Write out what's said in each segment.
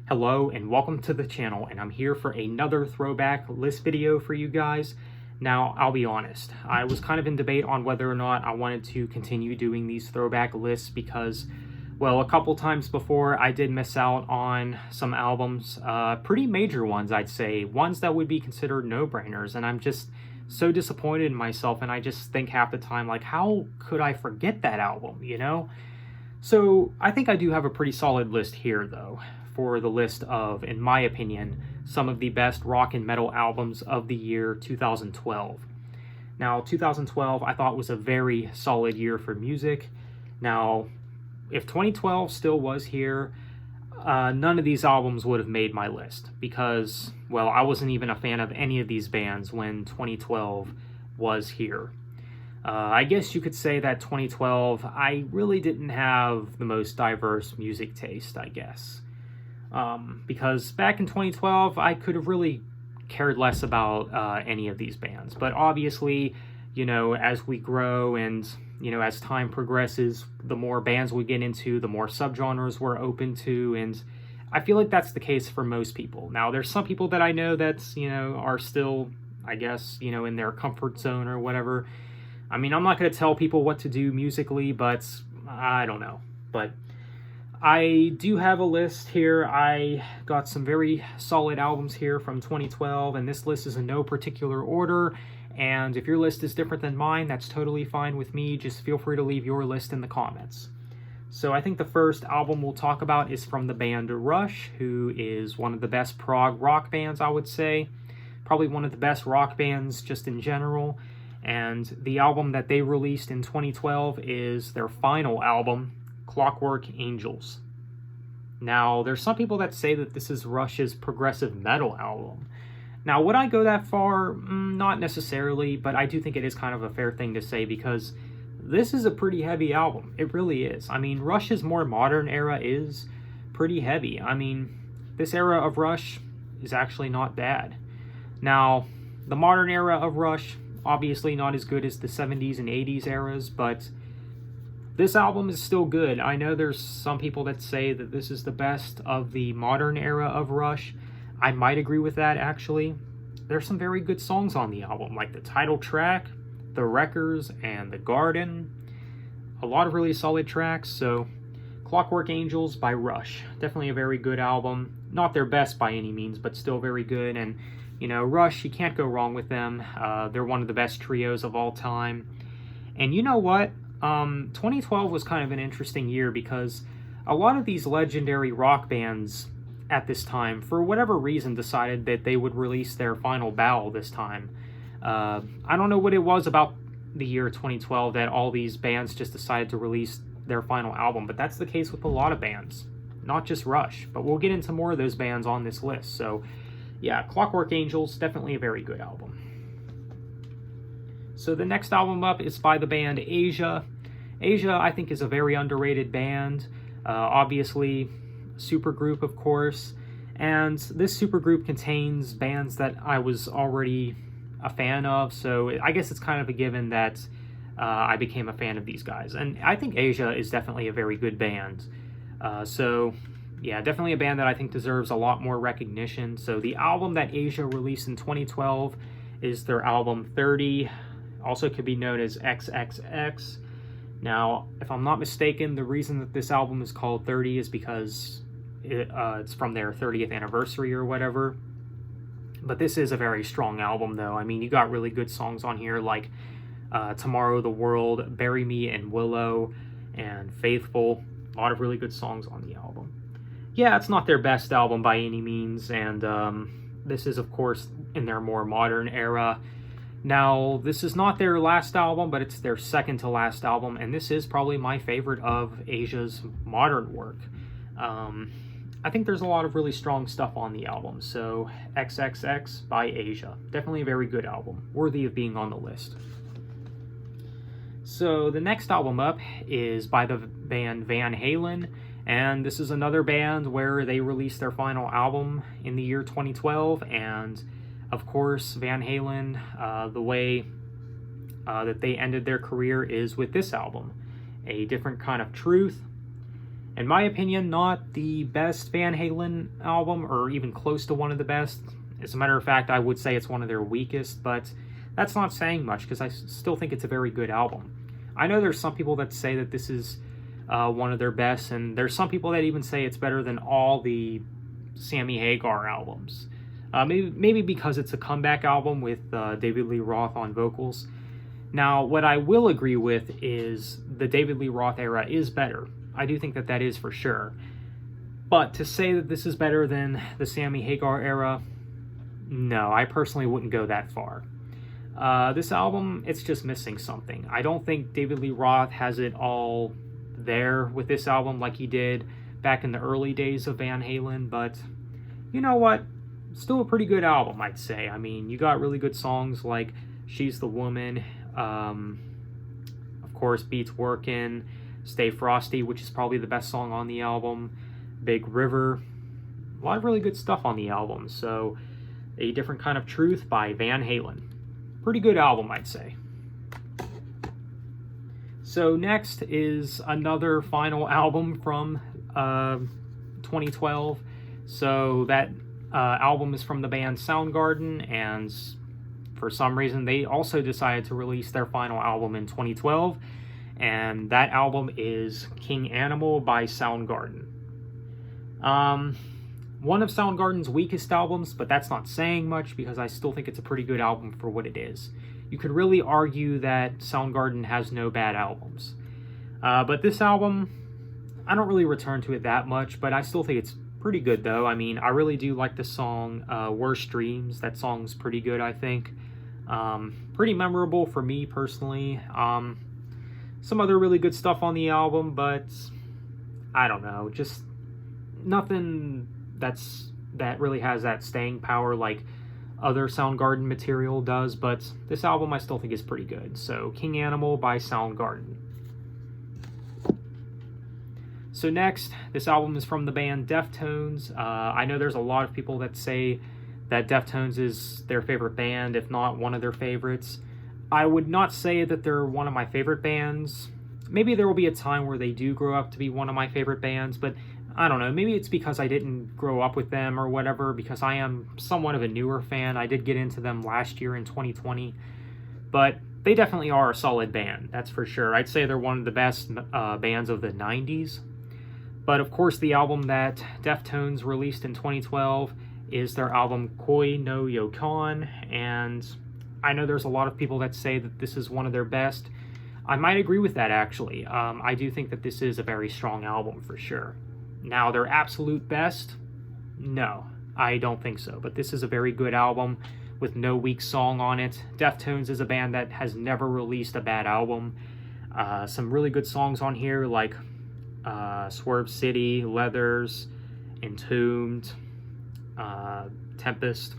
Hello and welcome to the channel, and I'm here for another throwback list video for you guys. Now, I'll be honest, I was kind of in debate on whether or not I wanted to continue doing these throwback lists because, well, a couple times before I did miss out on some albums, pretty major ones I'd say, ones that would be considered no-brainers, and I'm just so disappointed in myself, and I just think half the time, like, how could I forget that album, you know? So, I think I do have a pretty solid list here, though, for the list of, in my opinion, some of the best rock and metal albums of the year 2012. Now, 2012 I thought was a very solid year for music. Now, if 2012 still was here, none of these albums would have made my list because, well, I wasn't even a fan of any of these bands when 2012 was here. I guess you could say that 2012, I really didn't have the most diverse music taste, I guess. Because back in 2012, I could have really cared less about any of these bands. But obviously, you know, as we grow and, you know, as time progresses, the more bands we get into, the more subgenres we're open to, and I feel like that's the case for most people. Now, there's some people that I know that's, you know, are still, I guess, you know, in their comfort zone or whatever. I mean, I'm not going to tell people what to do musically, but I don't know. But I do have a list here. I got some very solid albums here from 2012, and this list is in no particular order. And if your list is different than mine, that's totally fine with me. Just feel free to leave your list in the comments. So I think the first album we'll talk about is from the band Rush, who is one of the best prog rock bands, I would say. Probably one of the best rock bands just in general. And the album that they released in 2012 is their final album, Clockwork Angels. Now, there's some people that say that this is Rush's progressive metal album. Now, would I go that far? Not necessarily, but I do think it is kind of a fair thing to say because this is a pretty heavy album. It really is. I mean, Rush's more modern era is pretty heavy. I mean, this era of Rush is actually not bad. Now, the modern era of Rush, obviously not as good as the 70s and 80s eras, but this album is still good. I know there's some people that say that this is the best of the modern era of Rush. I might agree with that, actually. There's some very good songs on the album, like the title track, The Wreckers, and The Garden. A lot of really solid tracks, so Clockwork Angels by Rush. Definitely a very good album. Not their best by any means, but still very good. And, you know, Rush, you can't go wrong with them. They're one of the best trios of all time. And you know what? 2012 was kind of an interesting year because a lot of these legendary rock bands at this time, for whatever reason, decided that they would release their final bow this time. I don't know what it was about the year 2012 that all these bands just decided to release their final album, but that's the case with a lot of bands, not just Rush, but we'll get into more of those bands on this list. So yeah, Clockwork Angels, definitely a very good album. So the next album up is by the band Asia. Asia, I think, is a very underrated band. Obviously, supergroup, of course. And this supergroup contains bands that I was already a fan of, so I guess it's kind of a given that I became a fan of these guys. And I think Asia is definitely a very good band. So, yeah, definitely a band that I think deserves a lot more recognition. So the album that Asia released in 2012 is their album 30. Also could be known as XXX. Now, if I'm not mistaken, the reason that this album is called 30 is because it's from their 30th anniversary or whatever. But this is a very strong album, though. I mean, you got really good songs on here like Tomorrow the World, Bury Me and Willow, and Faithful. A lot of really good songs on the album. Yeah, it's not their best album by any means, and this is, of course, in their more modern era. Now, this is not their last album, but it's their second to last album, and this is probably my favorite of Asia's modern work. I think there's a lot of really strong stuff on the album, so XXX by Asia. Definitely a very good album, worthy of being on the list. So the next album up is by the band Van Halen, and this is another band where they released their final album in the year 2012, and of course, Van Halen, the way that they ended their career is with this album, A Different Kind of Truth. In my opinion, not the best Van Halen album, or even close to one of the best. As a matter of fact, I would say it's one of their weakest, but that's not saying much because I still think it's a very good album. I know there's some people that say that this is one of their best, and there's some people that even say it's better than all the Sammy Hagar albums. Maybe because it's a comeback album with David Lee Roth on vocals. Now, what I will agree with is the David Lee Roth era is better. I do think that is for sure. But to say that this is better than the Sammy Hagar era, no, I personally wouldn't go that far. This album, it's just missing something. I don't think David Lee Roth has it all there with this album like he did back in the early days of Van Halen, but you know what? Still a pretty good album, I'd say. I mean, you got really good songs like She's the Woman, of course, Beats Workin', Stay Frosty, which is probably the best song on the album, Big River. A lot of really good stuff on the album. So, A Different Kind of Truth by Van Halen. Pretty good album, I'd say. So next is another final album from 2012. So that album is from the band Soundgarden, and for some reason they also decided to release their final album in 2012, and that album is King Animal by Soundgarden. One of Soundgarden's weakest albums, but that's not saying much because I still think it's a pretty good album for what it is. You could really argue that Soundgarden has no bad albums. But this album, I don't really return to it that much, but I still think it's pretty good though. I mean, I really do like the song Worst Dreams. That song's pretty good, I think. Pretty memorable for me personally. Some other really good stuff on the album, but I don't know, just nothing that really has that staying power like other Soundgarden material does, but this album I still think is pretty good. So, King Animal by Soundgarden. So next, this album is from the band Deathtones. I know there's a lot of people that say that Deathtones is their favorite band, if not one of their favorites. I would not say that they're one of my favorite bands. Maybe there will be a time where they do grow up to be one of my favorite bands, but I don't know, maybe it's because I didn't grow up with them or whatever, because I am somewhat of a newer fan. I did get into them last year in 2020, but they definitely are a solid band, that's for sure. I'd say they're one of the best bands of the 90s. But of course, the album that Deathtones released in 2012 is their album Koi no Yokan, and I know there's a lot of people that say that this is one of their best. I might agree with that, actually. I do think that this is a very strong album for sure. Now, their absolute best? No, I don't think so. But this is a very good album with no weak song on it. Deathtones is a band that has never released a bad album. Some really good songs on here like Swerve City, Leathers, Entombed, Tempest.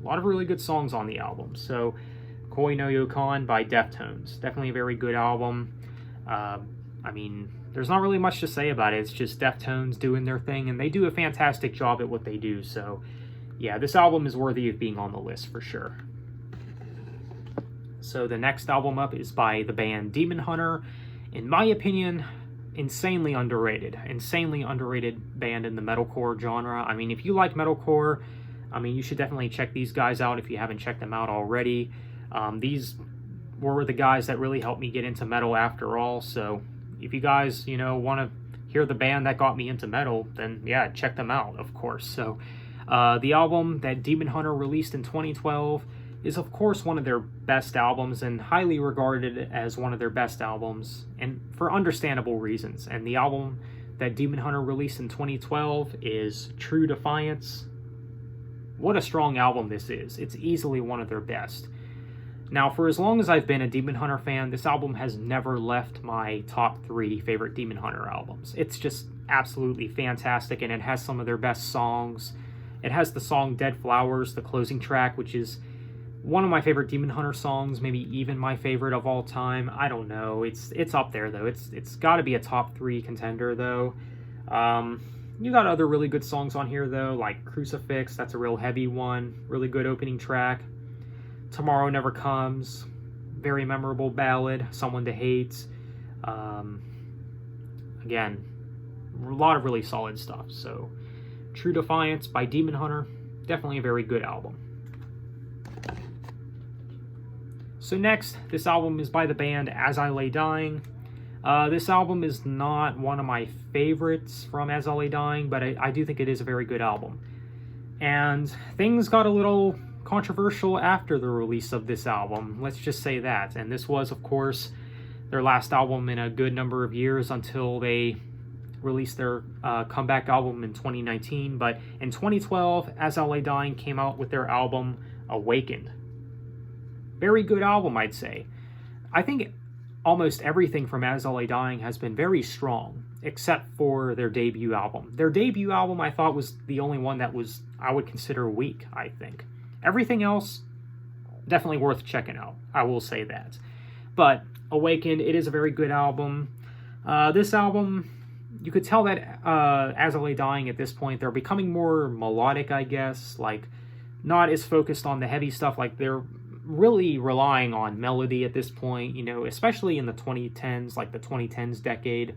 A lot of really good songs on the album. So, Koi no Yokan by Deathtones. Definitely a very good album. I mean, there's not really much to say about it. It's just Deathtones doing their thing, and they do a fantastic job at what they do. So, yeah, this album is worthy of being on the list for sure. So the next album up is by the band Demon Hunter. In my opinion, insanely underrated band in the metalcore genre. I mean, if you like metalcore, I mean, you should definitely check these guys out if you haven't checked them out already. These were the guys that really helped me get into metal after all, so if you guys, want to hear the band that got me into metal, then yeah, check them out, of course. So, the album that Demon Hunter released in 2012 is, of course, one of their best albums and highly regarded as one of their best albums, and for understandable reasons. And the album that Demon Hunter released in 2012 is True Defiance. What a strong album this is. It's easily one of their best. Now, for as long as I've been a Demon Hunter fan, this album has never left my top 3 favorite Demon Hunter albums. It's just absolutely fantastic, and it has some of their best songs. It has the song Dead Flowers, the closing track, which is one of my favorite Demon Hunter songs, maybe even my favorite of all time. I don't know. It's up there, though. It's got to be a top 3 contender, though. You got other really good songs on here, though, like Crucifix. That's a real heavy one. Really good opening track. Tomorrow Never Comes, very memorable ballad, Someone to Hate. Again, a lot of really solid stuff. So True Defiance by Demon Hunter, definitely a very good album. So next, this album is by the band As I Lay Dying. This album is not one of my favorites from As I Lay Dying, but I do think it is a very good album. And things got a little controversial after the release of this album, let's just say that. And this was, of course, their last album in a good number of years until they released their comeback album in 2019. But in 2012, As I Lay Dying came out with their album Awakened. Very good album, I'd say. I think almost everything from As I Lay Dying has been very strong, except for their debut album. Their debut album, I thought, was the only one that was, I would consider, weak, I think. Everything else, definitely worth checking out. I will say that. But Awakened, it is a very good album. This album, you could tell that As I Lay Dying at this point, they're becoming more melodic, I guess. Like, not as focused on the heavy stuff. Like, they're really relying on melody at this point, you know, especially in the 2010s, like the 2010s decade.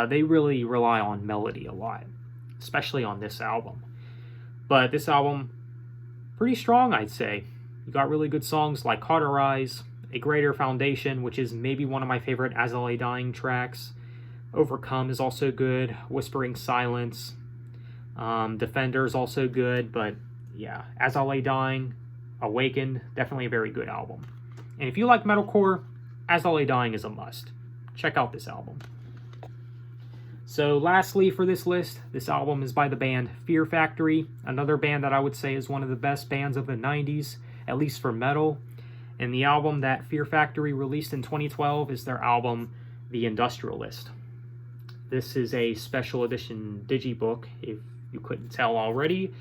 They really rely on melody a lot, especially on this album. But this album, pretty strong, I'd say. You got really good songs like Cauterize, A Greater Foundation, which is maybe one of my favorite As I Lay Dying tracks. Overcome is also good. Whispering Silence. Defender is also good, but yeah, As I Lay Dying, Awakened, definitely a very good album. And if you like metalcore, As I Lay Dying is a must. Check out this album. So lastly for this list, this album is by the band Fear Factory, another band that I would say is one of the best bands of the 90s, at least for metal. And the album that Fear Factory released in 2012 is their album The Industrialist. This is a special edition digibook, if you couldn't tell already.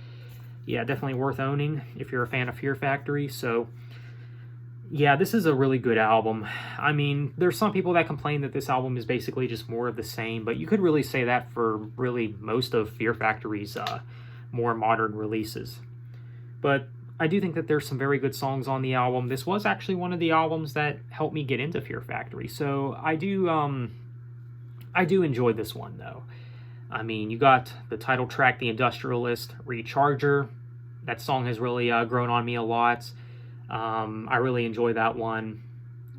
Yeah, definitely worth owning if you're a fan of Fear Factory. So, yeah, this is a really good album. I mean, there's some people that complain that this album is basically just more of the same, but you could really say that for really most of Fear Factory's more modern releases. But I do think that there's some very good songs on the album. This was actually one of the albums that helped me get into Fear Factory, so I do enjoy this one, though. I mean, you got the title track, The Industrialist, Recharger. That song has really grown on me a lot. I really enjoy that one.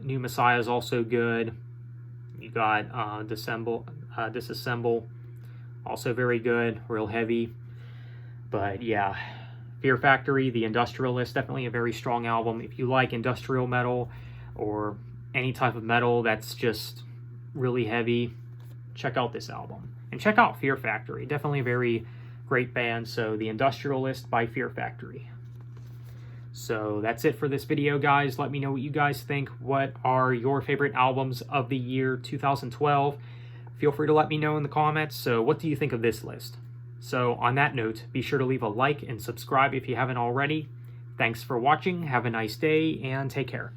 New Messiah is also good. You got Disassemble, also very good, real heavy. But yeah, Fear Factory, The Industrialist, definitely a very strong album. If you like industrial metal or any type of metal that's just really heavy, check out this album. And check out Fear Factory, definitely a very great band. So The Industrialist by Fear Factory. So that's it for this video, guys. Let me know what you guys think. What are your favorite albums of the year 2012? Feel free to let me know in the comments. So what do you think of this list? So on that note, be sure to leave a like and subscribe if you haven't already. Thanks for watching, have a nice day, and take care.